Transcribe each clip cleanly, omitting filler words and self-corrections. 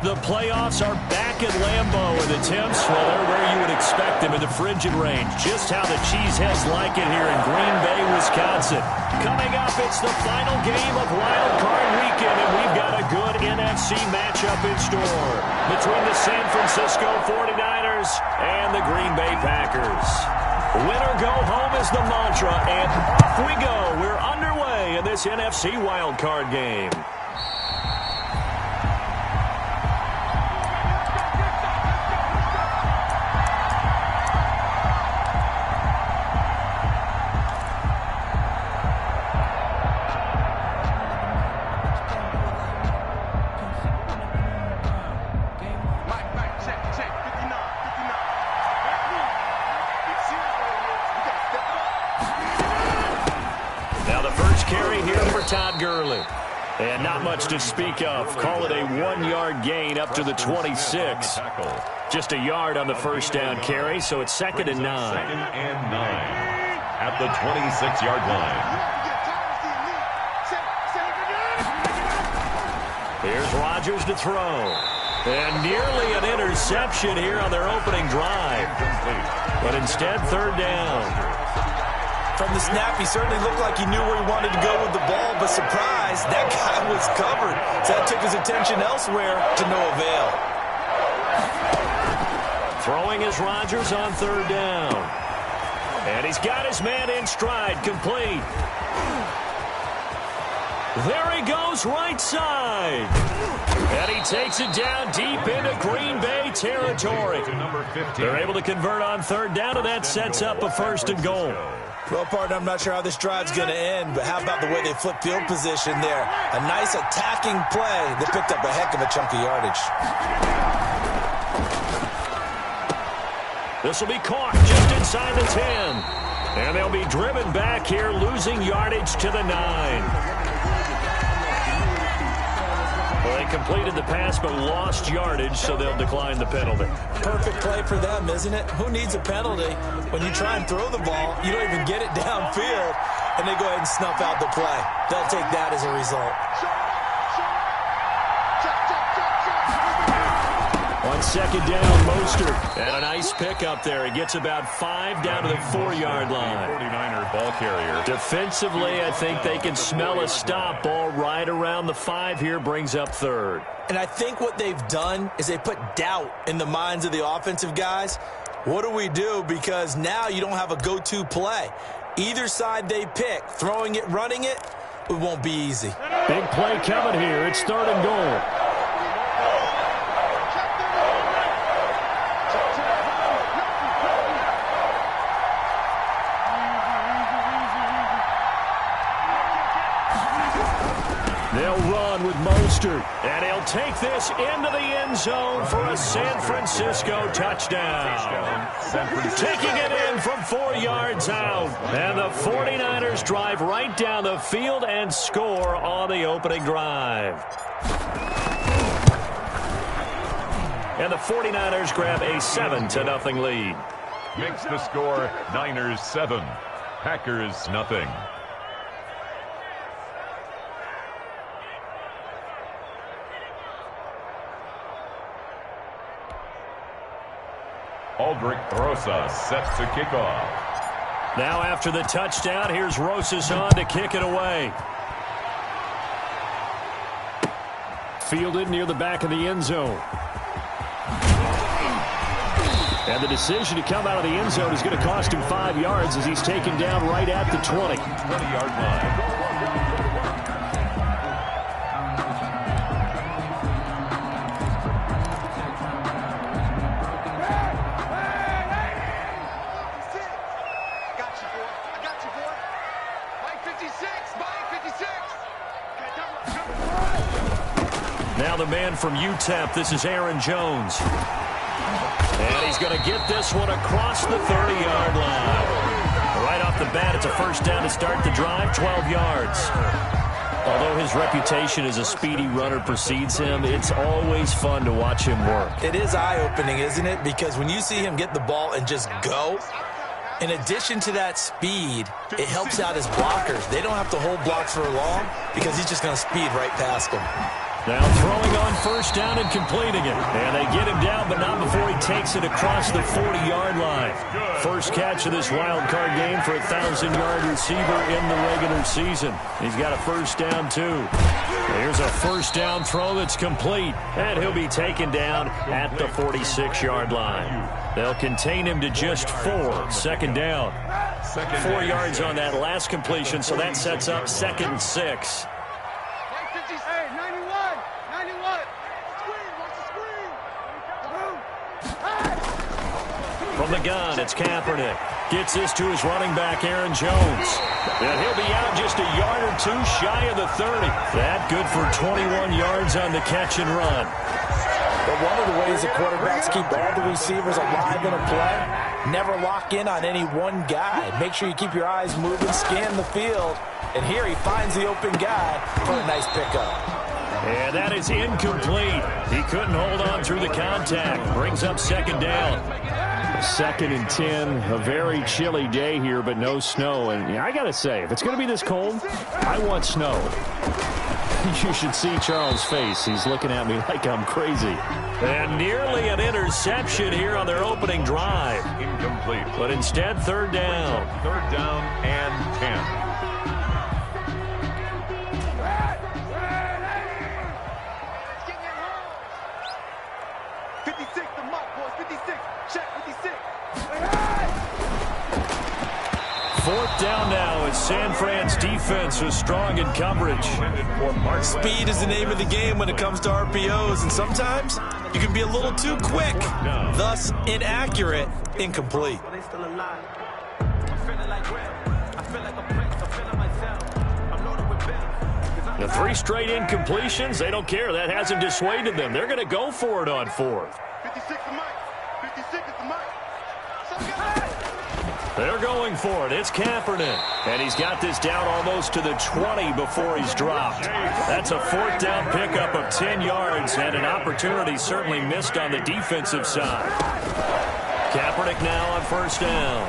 The playoffs are back at Lambeau, and the temps, well, they're where you would expect them in the frigid range. Just how the Cheeseheads like it here in Green Bay, Wisconsin. Coming up, it's the final game of Wild Card Weekend, and we've got a good NFC matchup in store between the San Francisco 49ers and the Green Bay Packers. Win or go home is the mantra, and off we go. We're underway in this NFC Wild Card game. And not much to speak of. Call it a 1-yard gain up to the 26. Just a yard on the first down carry, so it's 2nd and 9. 2nd and 9 at the 26-yard line. Here's Rodgers to throw. And nearly an interception here on their opening drive. But instead, 3rd down. From the snap, he certainly looked like he knew where he wanted to go with the ball, but surprise, that guy was covered. So that took his attention elsewhere to no avail. Throwing is Rodgers on 3rd down. And he's got his man in stride, complete. There he goes, right side. And he takes it down deep into Green Bay territory. They're able to convert on 3rd down, and that sets up a 1st and goal. Well, partner, I'm not sure how this drive's going to end, but how about the way they flip field position there? A nice attacking play that picked up a heck of a chunk of yardage. This will be caught just inside the 10. And they'll be driven back here, losing yardage to the 9. Well, they completed the pass but lost yardage, so they'll decline the penalty. Perfect play for them, isn't it? Who needs a penalty? When you try and throw the ball, you don't even get it downfield, and they go ahead and snuff out the play. They'll take that as a result. On 2nd down, Mostert. And a nice pickup there. He gets about 5 down to the 4-yard line. 49er ball carrier. Defensively, I think they can smell a stop. Ball right around the 5 here, brings up 3rd. And I think what they've done is they put doubt in the minds of the offensive guys. What do we do? Because now you don't have a go-to play. Either side they pick, throwing it, running it, it won't be easy. Big play coming here. It's 3rd and goal. They'll run with Mostert, and he'll take this into the end zone for a San Francisco touchdown. Taking it in from 4 yards out. And the 49ers drive right down the field and score on the opening drive. And the 49ers grab a 7-0 lead. Makes the score Niners 7, Packers nothing. Aldrich Rosas set to kick off. Now after the touchdown, here's Rosas on to kick it away. Fielded near the back of the end zone. And the decision to come out of the end zone is going to cost him 5 yards as he's taken down right at the 20. 20-yard line. Now the man from UTEP, this is Aaron Jones. And he's going to get this one across the 30-yard line. Right off the bat, it's a 1st down to start the drive, 12 yards. Although his reputation as a speedy runner precedes him, it's always fun to watch him work. It is eye-opening, isn't it? Because when you see him get the ball and just go, in addition to that speed, it helps out his blockers. They don't have to hold blocks for long because he's just going to speed right past them. Now throwing on first down and completing it. And they get him down, but not before he takes it across the 40-yard line. First catch of this wild card game for a 1,000-yard receiver in the regular season. He's got a first down, too. Here's a first down throw that's complete. And he'll be taken down at the 46-yard line. They'll contain him to just 4. Second down. 4 yards on that last completion, so that sets up 2nd and 6. From the gun, it's Kaepernick. Gets this to his running back, Aaron Jones. And he'll be out just a yard or two shy of the 30. That good for 21 yards on the catch and run. But one of the ways that quarterbacks keep all the receivers alive in a play, never lock in on any one guy. Make sure you keep your eyes moving, scan the field. And here he finds the open guy for a nice pickup. And that is incomplete. He couldn't hold on through the contact. Brings up second down. 2nd and 10, a very chilly day here, but no snow. And I got to say, if it's going to be this cold, I want snow. You should see Charles' face. He's looking at me like I'm crazy. And nearly an interception here on their opening drive. Incomplete. But instead, 3rd down. 3rd down and 10. Fourth down now as San Fran's defense was strong in coverage. Speed is the name of the game when it comes to RPOs, and sometimes you can be a little too quick, thus inaccurate, incomplete. The 3 straight incompletions, they don't care. That hasn't dissuaded them. They're going to go for it on 4th. 56 the mic. 56 is the mic. They're going for it. It's Kaepernick. And he's got this down almost to the 20 before he's dropped. That's a 4th down pickup of 10 yards and an opportunity certainly missed on the defensive side. Kaepernick now on first down.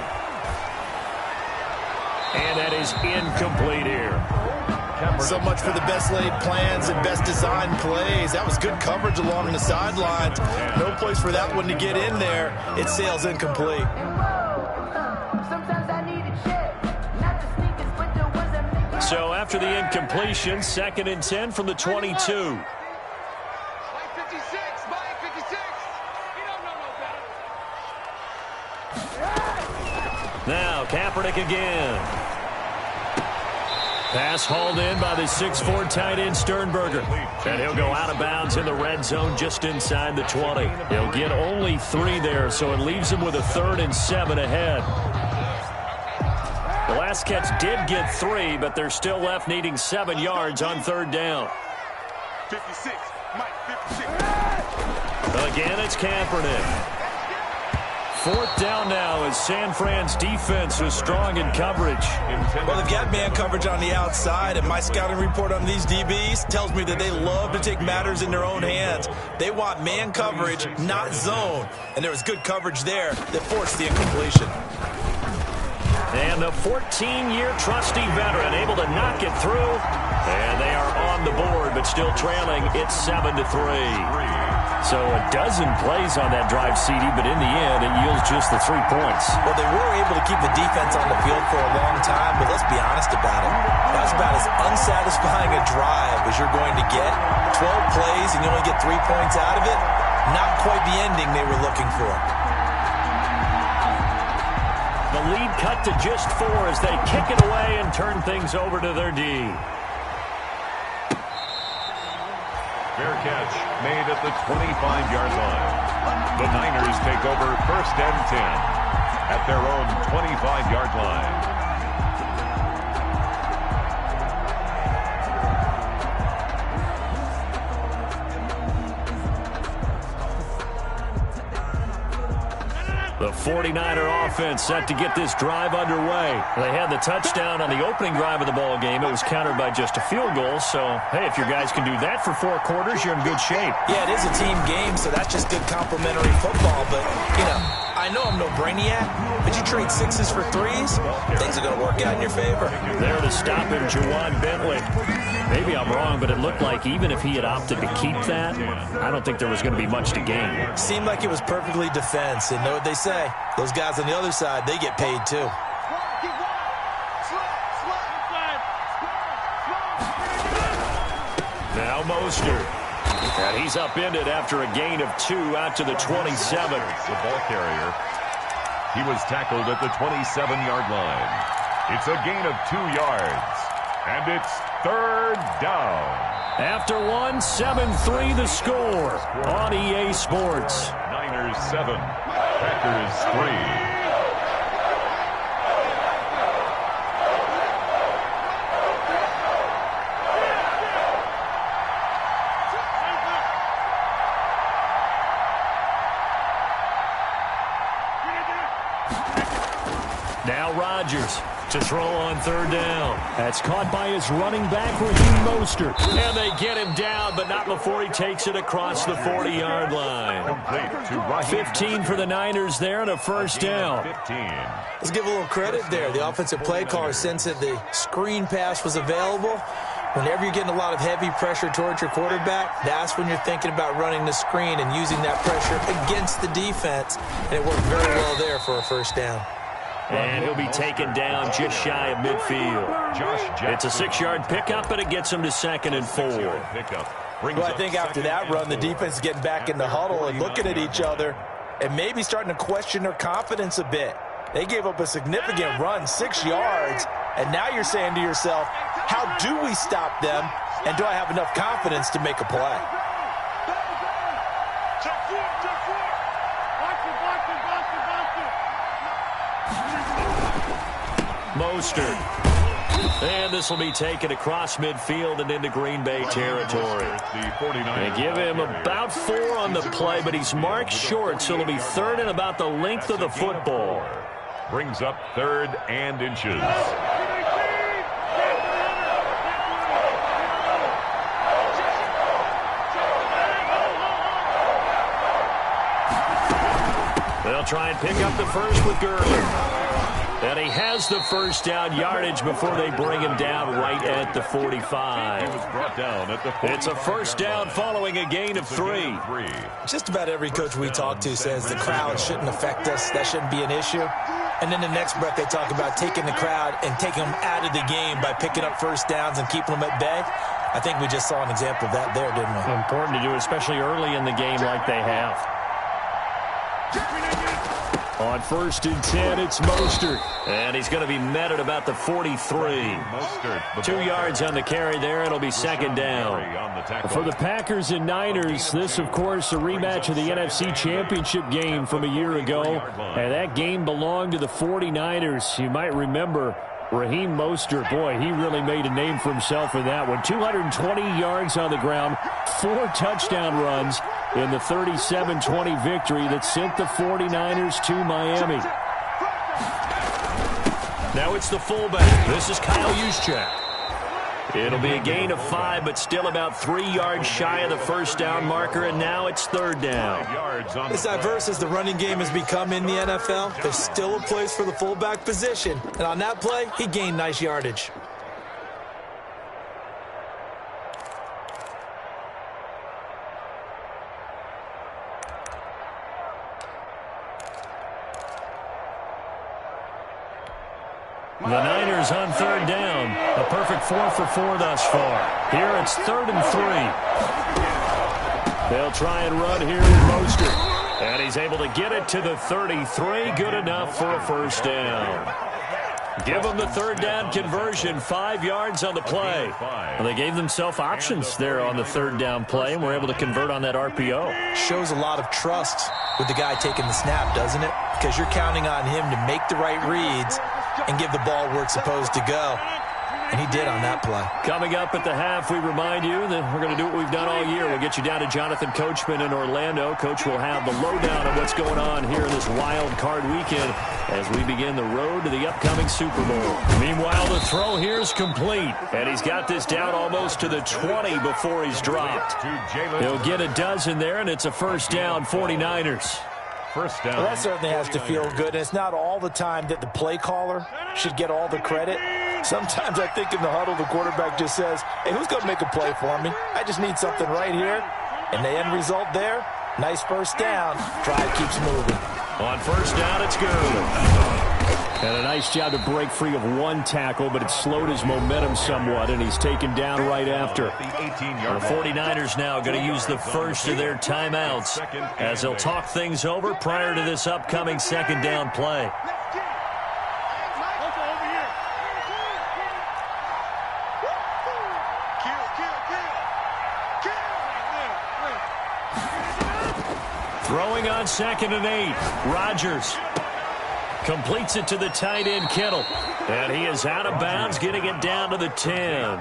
And that is incomplete here. So much for the best laid plans and best designed plays. That was good coverage along the sidelines. No place for that one to get in there. It sails incomplete. So after the incompletion, 2nd and 10 from the 22. Mike 56, Mike 56. You don't know no better. Now Kaepernick again. Pass hauled in by the 6'4" tight end Sternberger. And he'll go out of bounds in the red zone just inside the 20. He'll get only 3 there, so it leaves him with a 3rd and 7 ahead. The last catch did get 3, but they're still left needing 7 yards on 3rd down. 56, Mike 56. Again, it's Kaepernick. 4th down now as San Fran's defense was strong in coverage. Well, they've got man coverage on the outside, and my scouting report on these DBs tells me that they love to take matters in their own hands. They want man coverage, not zone. And there was good coverage there that forced the incompletion. And the 14-year trusty veteran able to knock it through. And they are on the board, but still trailing. It's 7-3. So a dozen plays on that drive, CD, but in the end, it yields just the 3 points. Well, they were able to keep the defense on the field for a long time, but let's be honest about it. That's about as unsatisfying a drive as you're going to get. 12 plays and you only get 3 points out of it. Not quite the ending they were looking for. The lead cut to just 4 as they kick it away and turn things over to their D. Fair catch made at the 25-yard line. The Niners take over 1st and 10 at their own 25-yard line. The 49er offense set to get this drive underway. They had the touchdown on the opening drive of the ball game. It was countered by just a field goal. So, hey, if your guys can do that for 4 quarters, you're in good shape. Yeah, it is a team game, so that's just good complimentary football. But, you know, I know I'm no brainiac, but you trade 6s for 3s, things are going to work out in your favor. There to stop him, Juwan Bentley. Maybe I'm wrong, but it looked like even if he had opted to keep that, I don't think there was going to be much to gain. Seemed like it was perfectly defense. And know what they say? Those guys on the other side, they get paid too. Now Mostert. And he's upended after a gain of 2 out to the 27. The ball carrier. He was tackled at the 27-yard line. It's a gain of 2 yards. And it's third down. After 1, 7-3 the score on EA Sports. Niners 7, Packers 3. Now Rodgers to throw on third down. That's caught by his running back, Raheem Mostert. And they get him down, but not before he takes it across the 40-yard line. 15 for the Niners there and a first down. Let's give a little credit there. The offensive play caller sensed that the screen pass was available. Whenever you're getting a lot of heavy pressure towards your quarterback, that's when you're thinking about running the screen and using that pressure against the defense. And it worked very well there for a first down. And he'll be taken down just shy of midfield. It's a 6-yard pickup, but it gets him to 2nd and 4. Well, I think after that run, the defense is getting back in the huddle and looking at each other and maybe starting to question their confidence a bit. They gave up a significant run, 6 yards, and now you're saying to yourself, how do we stop them, and do I have enough confidence to make a play? Mostert. And this will be taken across midfield and into Green Bay territory. They give him about 4 on the play, but he's marked short, so it'll be 3rd and about the length of the football. Brings up 3rd and inches. They'll try and pick up the first with Gurley. And he has the first down yardage before they bring him down right at the 45. It's a first down following a gain of 3. Just about every coach we talk to says the crowd shouldn't affect us. That shouldn't be an issue. And then the next breath they talk about taking the crowd and taking them out of the game by picking up first downs and keeping them at bay. I think we just saw an example of that there, didn't we? Important to do, especially early in the game like they have. On 1st and 10, it's Mostert. And he's going to be met at about the 43. 2 yards on the carry there. It'll be 2nd down. For the Packers and Niners, this, of course, a rematch of the NFC Championship game from a year ago. And that game belonged to the 49ers. You might remember Raheem Mostert. Boy, he really made a name for himself in that one. 220 yards on the ground, 4 touchdown runs in the 37-20 victory that sent the 49ers to Miami. Now it's the fullback. This is Kyle Juszczyk. It'll be a gain of 5, but still about 3 yards shy of the first down marker, and now it's 3rd down. As diverse as the running game has become in the NFL, there's still a place for the fullback position. And on that play, he gained nice yardage. The Niners on 3rd down. A perfect 4 for 4 thus far. Here it's 3rd and 3. They'll try and run here with Mostert. And he's able to get it to the 33. Good enough for a first down. Give them the 3rd down conversion. 5 yards on the play. Well, they gave themselves options there on the 3rd down play, and were able to convert on that RPO. Shows a lot of trust with the guy taking the snap, doesn't it? Because you're counting on him to make the right reads and give the ball where it's supposed to go. And he did on that play. Coming up at the half, we remind you that we're going to do what we've done all year. We'll get you down to Jonathan Coachman in Orlando. Coach will have the lowdown of what's going on here in this wild card weekend as we begin the road to the upcoming Super Bowl. Meanwhile, the throw here is complete. And he's got this down almost to the 20 before he's dropped. He'll get a dozen there, and it's a first down, 49ers. First down. Well, that certainly has to feel good. And it's not all the time that the play caller should get all the credit. Sometimes I think in the huddle, the quarterback just says, hey, who's going to make a play for me? I just need something right here. And the end result there, nice first down. Drive keeps moving. On first down, it's Gurley. And a nice job to break free of one tackle, but it slowed his momentum somewhat, and he's taken down right after. The 49ers now going to use the first of their timeouts as they'll talk things over prior to this upcoming second down play. Throwing on 2nd and 8, Rodgers completes it to the tight end, Kittle. And he is out of bounds, getting it down to the 10.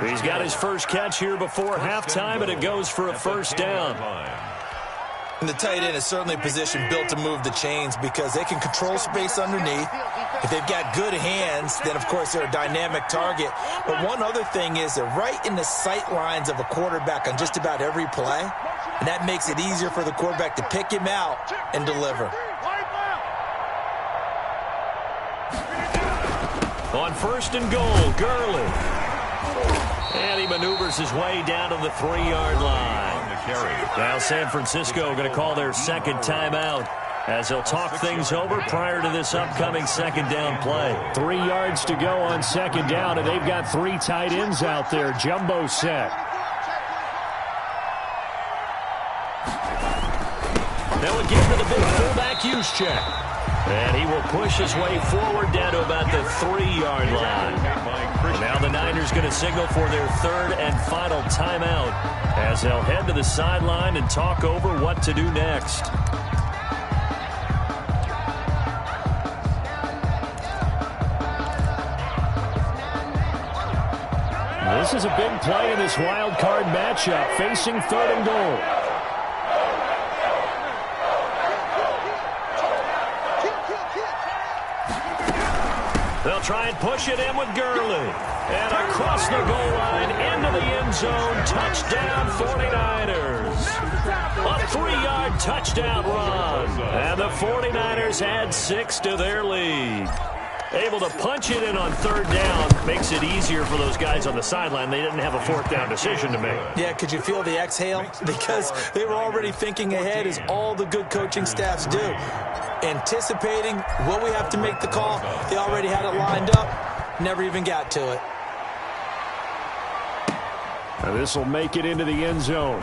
He's got his first catch here before halftime, and it goes for a first down. And the tight end is certainly a position built to move the chains because they can control space underneath. If they've got good hands, then, of course, they're a dynamic target. But one other thing is they're right in the sight lines of a quarterback on just about every play. And that makes it easier for the quarterback to pick him out and deliver. On 1st and goal, Gurley. And he maneuvers his way down to the 3-yard line. Now San Francisco going to call their second timeout as they'll talk things over prior to this upcoming second down play. 3 yards to go on second down, and they've got 3 tight ends out there. Jumbo set. Now again to the big fullback use check. And he will push his way forward down to about the 3-yard line. Now the Niners going to signal for their 3rd and final timeout as they'll head to the sideline and talk over what to do next. This is a big play in this wild card matchup, facing 3rd and goal. They'll try and push it in with Gurley. And across the goal line, into the end zone, touchdown 49ers. A 3-yard touchdown run. And the 49ers add 6 to their lead. Able to punch it in on 3rd down makes it easier for those guys on the sideline. They didn't have a 4th down decision to make. Yeah, could you feel the exhale? Because they were already thinking ahead, as all the good coaching staffs do. Anticipating, will we have to make the call? They already had it lined up, never even got to it. Now this will make it into the end zone.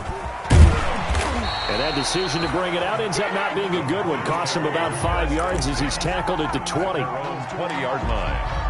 And that decision to bring it out ends up not being a good one. Costs him about 5 yards as he's tackled at the 20. 20-yard line.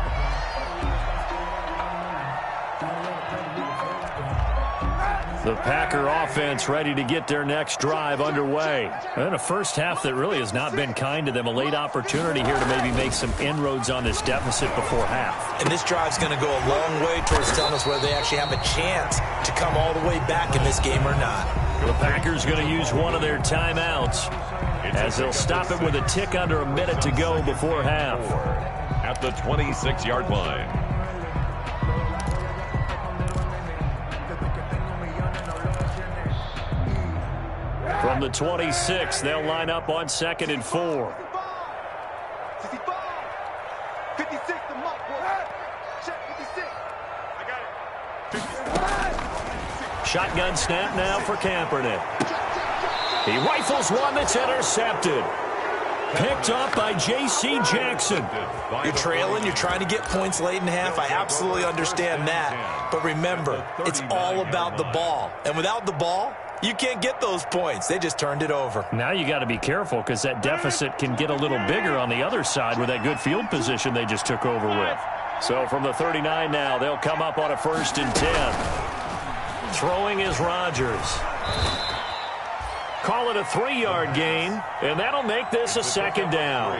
The Packer offense ready to get their next drive underway. And a first half that really has not been kind to them. A late opportunity here to maybe make some inroads on this deficit before half. And this drive's going to go a long way towards telling us whether they actually have a chance to come all the way back in this game or not. The Packers going to use one of their timeouts as they'll stop it with a tick under a minute to go before half. At the 26-yard line. From the 26, they'll line up on 2nd and 4. 56, the mark, check 56. I got it. Shotgun snap now for Kaepernick. He rifles one that's intercepted. Picked up by J.C. Jackson. You're trailing, you're trying to get points late in half. I absolutely understand that. But remember, it's all about the ball. And without the ball, you can't get those points. They just turned it over. Now you got to be careful because that deficit can get a little bigger on the other side with that good field position they just took over with. So from the 39 now, they'll come up on a 1st and 10. Throwing is Rodgers. Call it a 3-yard gain, and that'll make this a 2nd down.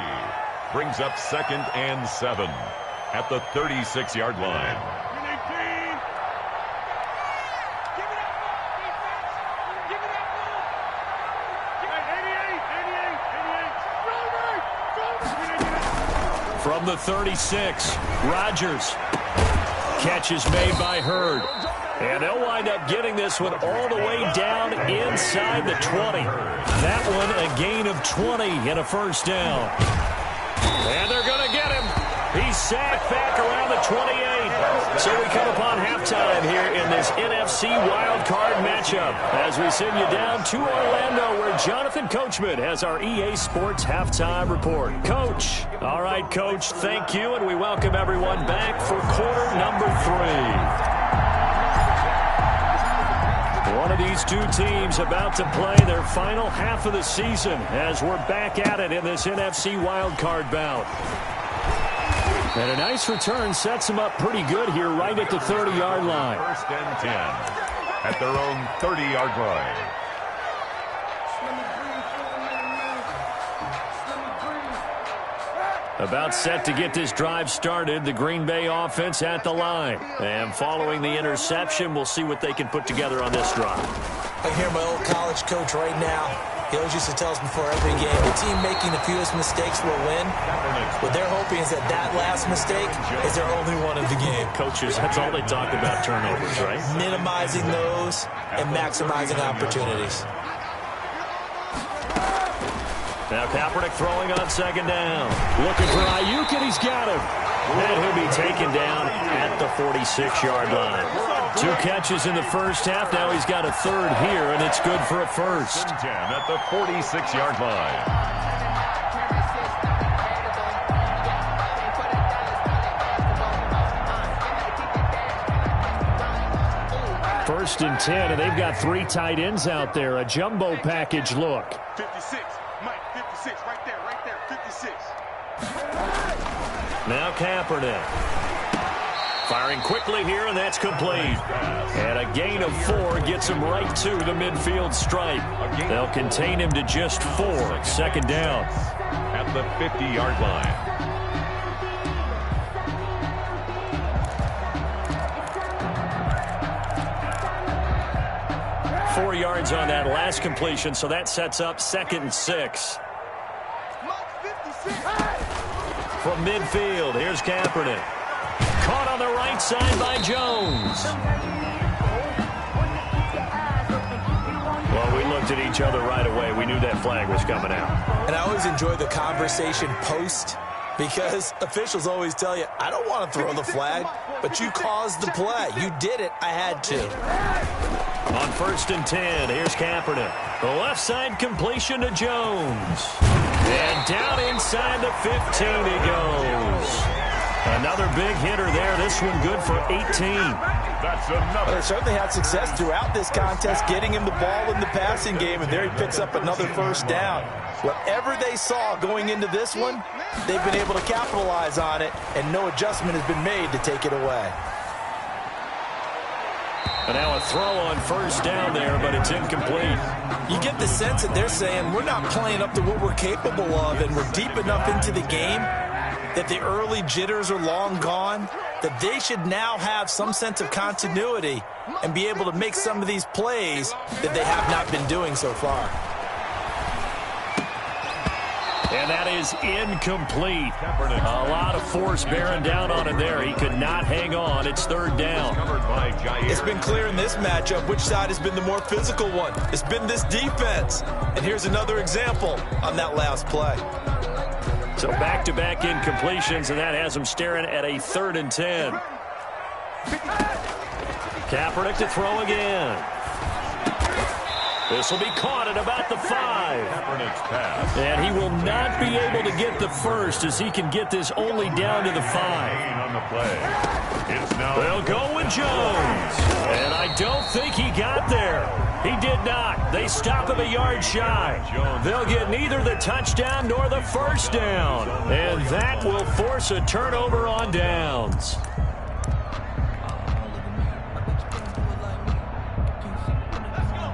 Brings up 2nd and 7 at the 36-yard line. From the 36, Rodgers. Catch is made by Hurd. And they'll wind up getting this one all the way down inside the 20. That one a gain of 20 and a 1st down. And they're going to get him. He's sacked back around the 28. So we come upon halftime here in this NFC wildcard matchup as we send you down to Orlando where Jonathan Coachman has our EA Sports halftime report. Coach. All right, Coach, thank you, and we welcome everyone back for quarter number 3. One of these two teams about to play their final half of the season as we're back at it in this NFC wildcard bout. And a nice return sets them up pretty good here right at the 30-yard line. First and 10 at their own 30-yard line. About set to get this drive started, the Green Bay offense at the line. And following the interception, we'll see what they can put together on this drive. I hear my old college coach right now. He always used to tell us before every game, the team making the fewest mistakes will win. What they're hoping is that that last mistake is their only one of the game. Coaches, that's all they talk about, turnovers, right? Minimizing those and maximizing opportunities. Now Kaepernick throwing on second down. Looking for Ayuk, and he's got him. And he'll be taken down at the 46-yard line. 2 catches in the first half. Now he's got a third here, and it's good for a first. 10 at the 46-yard line. First and 10, and they've got 3 tight ends out there. A jumbo package look. 56. Mike, 56. Right there. 56. Now Kaepernick. Firing quickly here, and that's complete. And a gain of 4 gets him right to the midfield stripe. They'll contain him to just 4. Second down. At the 50-yard line. 4 yards on that last completion, so that sets up 2nd and 6. From midfield, here's Kaepernick. Caught on the right side by Jones. Well, we looked at each other right away. We knew that flag was coming out. And I always enjoy the conversation post because officials always tell you, I don't want to throw the flag, but you caused the play. You did it. I had to. On 1st and 10, here's Kaepernick. The left side completion to Jones. And down inside the 15 he goes. Another big hitter there. This one good for 18. That's another. They certainly had success throughout this contest, getting him the ball in the passing game, and there he picks up another first down. Whatever they saw going into this one, they've been able to capitalize on it, and no adjustment has been made to take it away. And now a throw on first down there, but it's incomplete. You get the sense that they're saying we're not playing up to what we're capable of, and we're deep enough into the game that the early jitters are long gone, that they should now have some sense of continuity and be able to make some of these plays that they have not been doing so far. And that is incomplete. A lot of force bearing down on him there. He could not hang on. It's 3rd down. It's been clear in this matchup which side has been the more physical one. It's been this defense. And here's another example on that last play. So back-to-back incompletions, and that has him staring at a 3rd and 10. Kaepernick to throw again. This will be caught at about the 5. Kaepernick's pass. And he will not be able to get the first as he can get this only down to the 5. On the play. It's now. They'll go with Jones. And I don't think he got there. He did not. They stop him a yard shy. They'll get neither the touchdown nor the first down. And that will force a turnover on downs.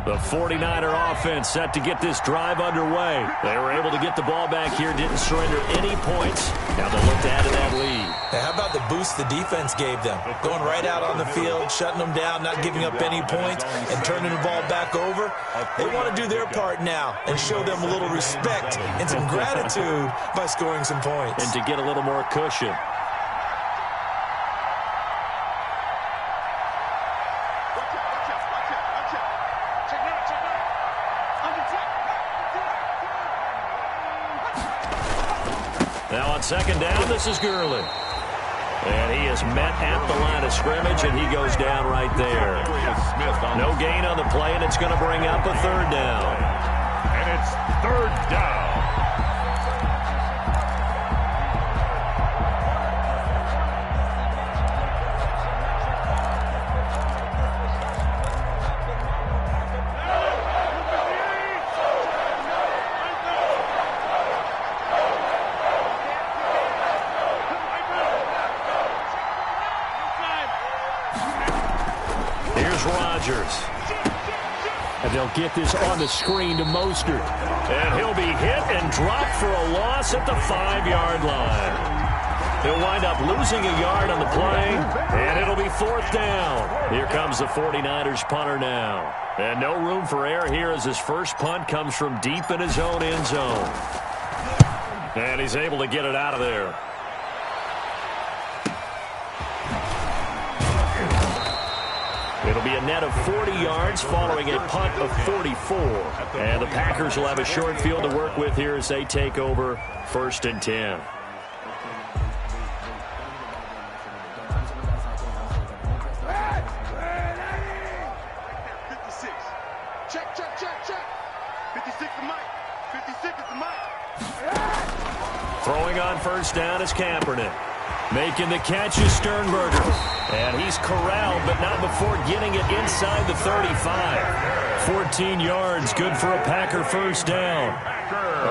The 49er offense set to get this drive underway. They were able to get the ball back here, didn't surrender any points. Now they'll look to add to that lead. Now, how about the boost the defense gave them? Going right out on the field, shutting them down, not giving up any points, and turning the ball back over. They want to do their part now and show them a little respect and some gratitude by scoring some points. And to get a little more cushion. Now on second down, this is Gurley. And he is met at the line of scrimmage, and he goes down right there. No gain on the play, and it's going to bring up a third down. And it's third down. And they'll get this on the screen to Mostert. And he'll be hit and dropped for a loss at the 5-yard line. He'll wind up losing a yard on the play, and it'll be fourth down. Here comes the 49ers punter now. And no room for error here as his first punt comes from deep in his own end zone. And he's able to get it out of there. It'll be a net of 40 yards following a punt of 44. And the Packers will have a short field to work with here as they take over 1st and 10. Throwing on first down is Kaepernick. Making the catch is Sternberger. And he's corralled, but not before getting it inside the 35. 14 yards, good for a Packer first down.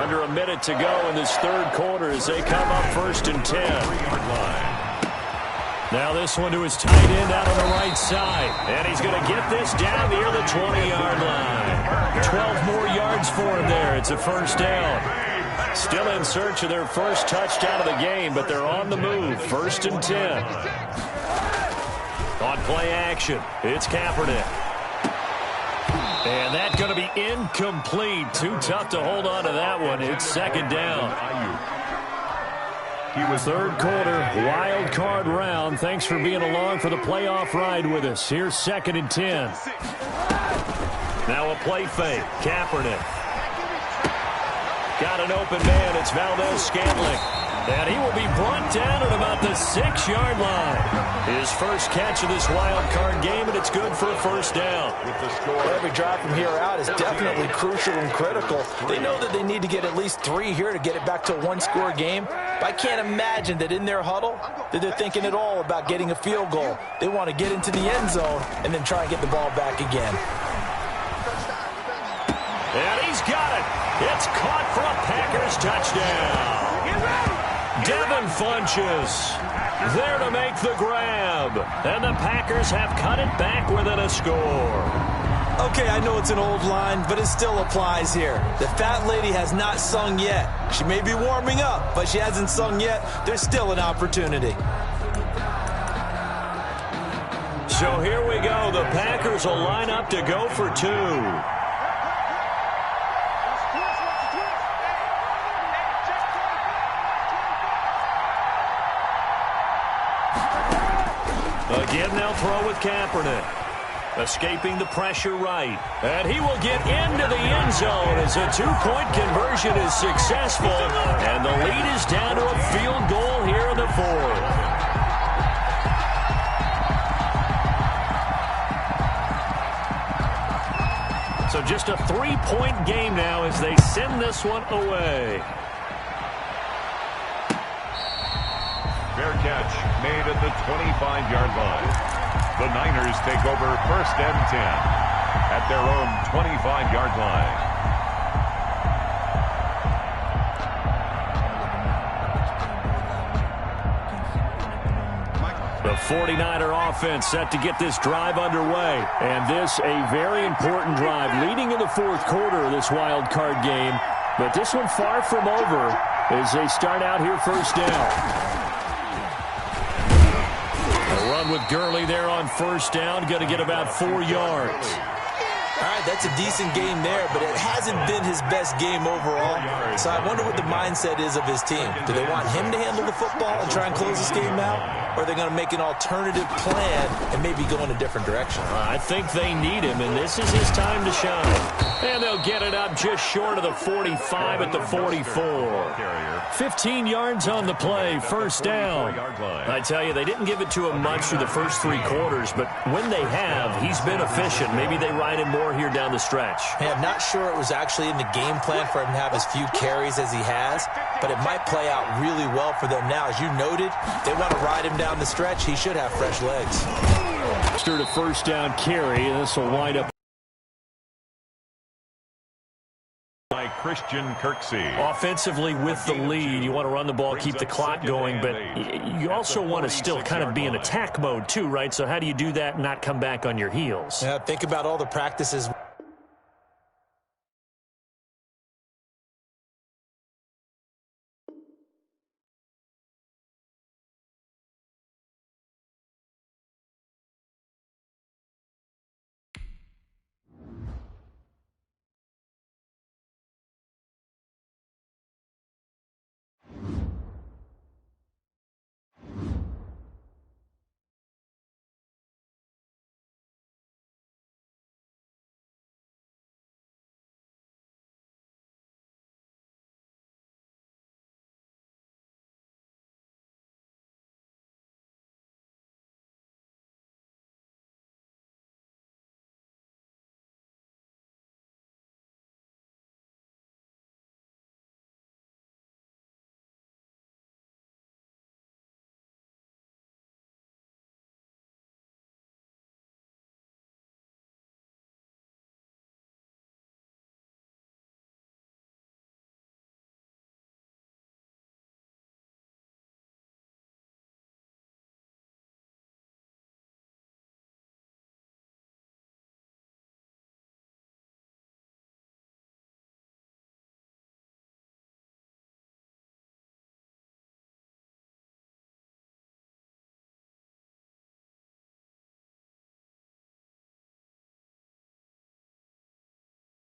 Under a minute to go in this third quarter as they come up 1st and 10. Now this one to his tight end out on the right side. And he's going to get this down near the 20-yard line. 12 more yards for him there. It's a first down. Still in search of their first touchdown of the game, but they're on the move. 1st and 10. On play action, it's Kaepernick. And that's going to be incomplete. Too tough to hold on to that one. It's second down. Third quarter, wild card round. Thanks for being along for the playoff ride with us. Here's 2nd and 10. Now a play fake. Kaepernick. Got an open man. It's Valdez-Scantling. And he will be brought down at about the 6-yard line. His first catch of this wild card game, and it's good for a first down. Every drive from here out is definitely crucial and critical. They know that they need to get at least 3 here to get it back to a one-score game. But I can't imagine that in their huddle that they're thinking at all about getting a field goal. They want to get into the end zone and then try and get the ball back again. And he's got it. It's caught for a Packers touchdown. Devin Funchess there to make the grab. And the Packers have cut it back within a score. Okay, I know it's an old line, but it still applies here. The fat lady has not sung yet. She may be warming up, but she hasn't sung yet. There's still an opportunity. So here we go. The Packers will line up to go for 2. Again, they'll throw with Kaepernick. Escaping the pressure right. And he will get into the end zone as a 2-point conversion is successful. And the lead is down to a field goal here in the 4th. So just a 3-point game now as they send this one away. Fair catch made at the 25-yard line. The Niners take over 1st and 10 at their own 25-yard line. The 49er offense set to get this drive underway. And this a very important drive leading in the 4th quarter of this wild card game. But this one far from over as they start out here 1st down. A run with Gurley there on 1st down. Going to get about 4 yards. All right, that's a decent game there, but it hasn't been his best game overall. So I wonder what the mindset is of his team. Do they want him to handle the football and try and close this game out? Or are they going to make an alternative plan and maybe go in a different direction? I think they need him, and this is his time to shine. And they'll he'll get it up just short of the 45 at the 44. 15 yards on the play, first down. I tell you, they didn't give it to him much through the first 3 quarters, but when they have, he's been efficient. Maybe they ride him more here down the stretch. Hey, I'm not sure it was actually in the game plan for him to have as few carries as he has, but it might play out really well for them now. As you noted, they want to ride him down the stretch. He should have fresh legs. Start a first down carry, and this will wind up by Christian Kirksey. Offensively with the lead, you want to run the ball, keep the clock going, but you also want to still kind of be in attack mode too, right? So how do you do that and not come back on your heels? Yeah, think about all the practices